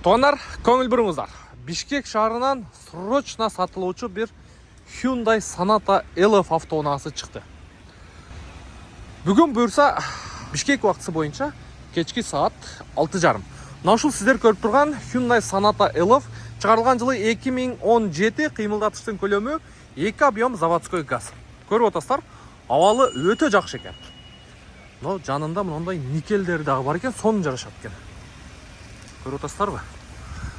Туугандар, көңүл буруңуздар. Бишкек шаарынан срочно сатылуучу бир Hyundai Sonata Elf автоунаасы чыкты. Бүгүн буюрса Бишкек убактысы боюнча кечки саат 6:30. Мына ушул сиздер көрүп турган Hyundai Sonata Elf чыгарылган жылы 2017, кыймылдатыштын көлөмү 2 объем заводской газ. Көрүп атасыздар, абалы өтө жакшы экен. Но жанында мындай никелдери дагы бар экен, сонун жарашат экен. Көрүп атасыздарбы?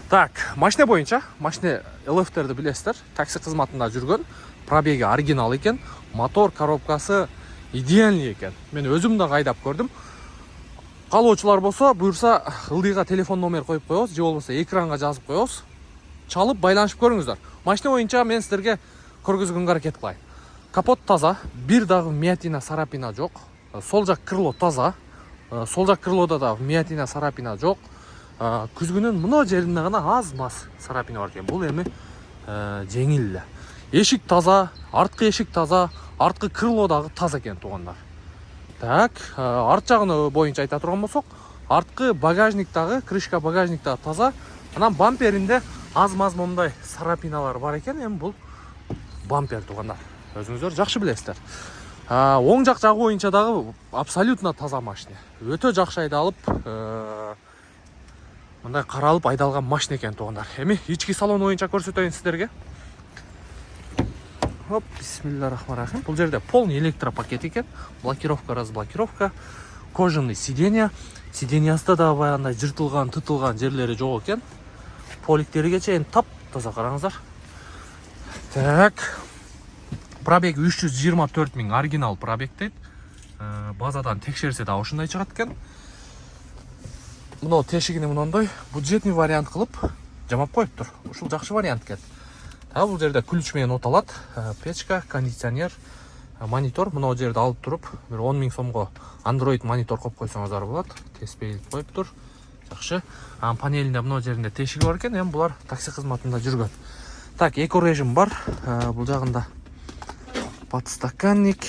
Так, машина боюнча, машина Elf'терди билесиздер, такси кызматында жүргөн, пробеги оригинал экен, мотор коробкасы идеальный экен. Мен өзүм да кайдап көрдүм. Калоочулар болсо, буюрса ылдыйга телефон номер коюп коебуз, же болбосо экранга жазып коебуз. Чалып байланышып көрүңүздөр. Машина боюнча мен сиздерге көргөзгөнгө аракет кылайын. Капот таза, бир дагы вмятина, царапина жок. Сол жак крыло таза. Сол жак крылода да вмятина, царапина жок. Күзгүнүн мына жеринде гана аз-маз царапина бар экен. Бул эми жеңил эле. Эшик таза, арткы эшик таза, арткы крыло дагы таза экен туугандар. Так, арт жагын боюнча айта турган болсок, арткы багажник дагы, крышка багажник дагы таза. Анан бамперинде аз-маз момундай царапиналар бар экен. Эми бул бампер туугандар. Өзүңүздөр жакшы билесиздер. Оң жак жагы боюнча дагы абсолютно таза машина. Өтө жакшы айдалып, мындай каралып айдалган машина экен туугандар. Эми ички салон боюнча көрсөтөйүн сиздерге. Хоп, бисмиллахиррахманиррахим. Бул жерде полный электропакет экен. Блокировка, разблокировка, кожаный сиденье. Сиденьясында да баягындай жыртылган, тытылган жерлери жок экен. Поликтериге чейин тап-таза, караңыздар. Так. Пробег 324 миң, оригинал пробег дейт. Базадан текшерсе да ушундай чыгат экен. Мына тешигини мындай бюджетный вариант кылып жамап коюптур. Ушул жакшы вариант экен. Та бул жерде ключ менен оталат. Печка, кондиционер, монитор мына жерде алып туруп, бир 10 миң сомго Android монитор коюп койсоңуздар болот. Теспей коюптур. Жакшы. Панелинде мына жеринде тешиги бар экен. Эми булар такси кызматында жүргөн. Так, эко режим бар. Бул жагында подстаканник.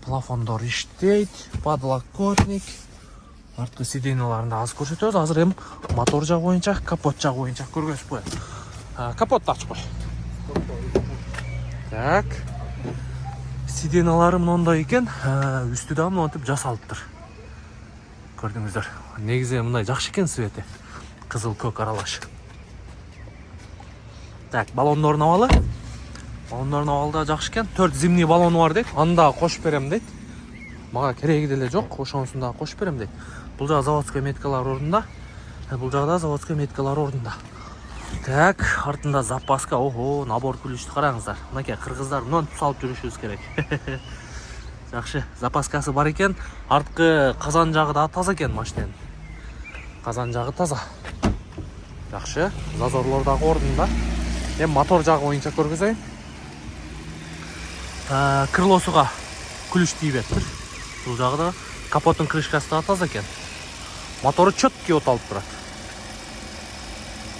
Плафондор иштейт, подлокотник. Арткы сиденьяларында аз көрсөтөбүз. Азыр эми мотор жагы боюнча, капот жагы боюнча көргөзүп коелу. Капотты ачып кой. Так. Сиденьялары мындай экен, үстү да мынтип жасалыптыр. Көрдүңүздөр. Негизи мындай жакшы экен цвети. Кызыл көк аралаш. Так, баллондордун абалы. Баллондордун абалы да жакшы экен. 4 зимний баллону бар дейт. Аны да кошуп берем дейт. Мага кереги деле жок, ошонусун да кошуп берем дейт. Бул жагы заводской меткалар ордунда. Бул жагда заводской меткалар ордунда. Так, артында запаска, ого, набор ключту караңыздар. Мынакей кыргыздар мынтип салып жүрүшүбүз керек. Жакшы, запаскасы бар экен. Арткы казан жагы да таза экен машинанын. Казан жагы таза. Жакшы, зазорлор дагы ордунда. Эми мотор жагы боюнча көргөзөйүн. Крылосуга ключ тийбептир. Бул жагы да капоттун крышкасы да таза экен. Мотору чөткү оталып турат.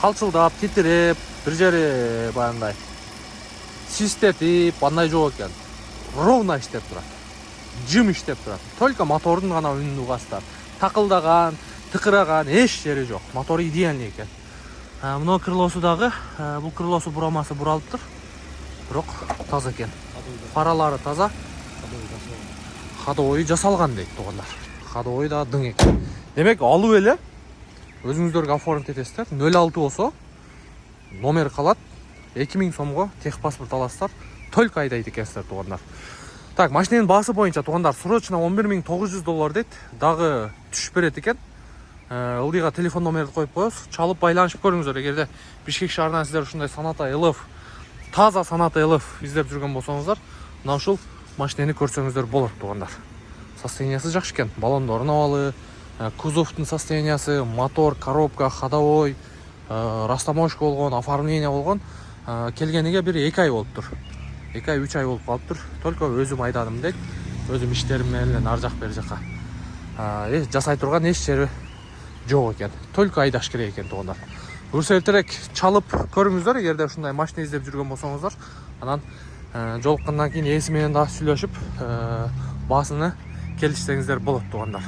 Калчылдап, титиреп, бир жери баягындай систетип, андай жок экен. Ровно иштеп турат. Жым иштеп турат. Только мотордун гана үнүн угасыздар. Такылдаган, тыкыраган эч жери жок. Мотор идеальный экен. Мына крылосу дагы, бул крылосу бурамасы буралыптыр. Бирок таза экен. Фаралары таза. Ходовой жасалган дейт туугандар. Ходовой да дың экен. Демек, алып эле өзүңүздөргө оформить этесиздер. 06 болсо номер калат. 2000 сомго техпаспорт аласыздар. Только айдайт экенсиздер туугандар. Так, машинанын баасы боюнча туугандар срочно $11,900 дейт. Дагы түшүп берет экен. Ылдыйга телефон номерди коюп коебуз. Чалып байланышып көрүңүздөр. Эгерде Бишкек шаарынан сиздер ушундай Sonata Elf, таза Sonata Elf издеп жүргөн болсоңуздар, мына ушул машинени көрсөңүздөр болот туугандар. Состояниясы жакшы экен. Баллондордун абалы, кузовдун состояниясы, мотор, коробка, ходовой, растаможка болгон, оформление болгон. Келгениге бир 2 ай болуптур. 2 ай, 3 ай болуп калыптыр. Только өзүм айдадым дейт. Өзүм иштерим менен ар жак бер жака. Жасай турган эч жери жок экен. Только айдаш керек экен туугандар. Буюрса эртерээк чалып көрүңүздөр, эгерде ушундай машина издеп жүргөн болсоңуздар. Анан жолуккандан кийин ээси менен да сүйлөшүп, баасыны келишсеңиздер болот туугандар.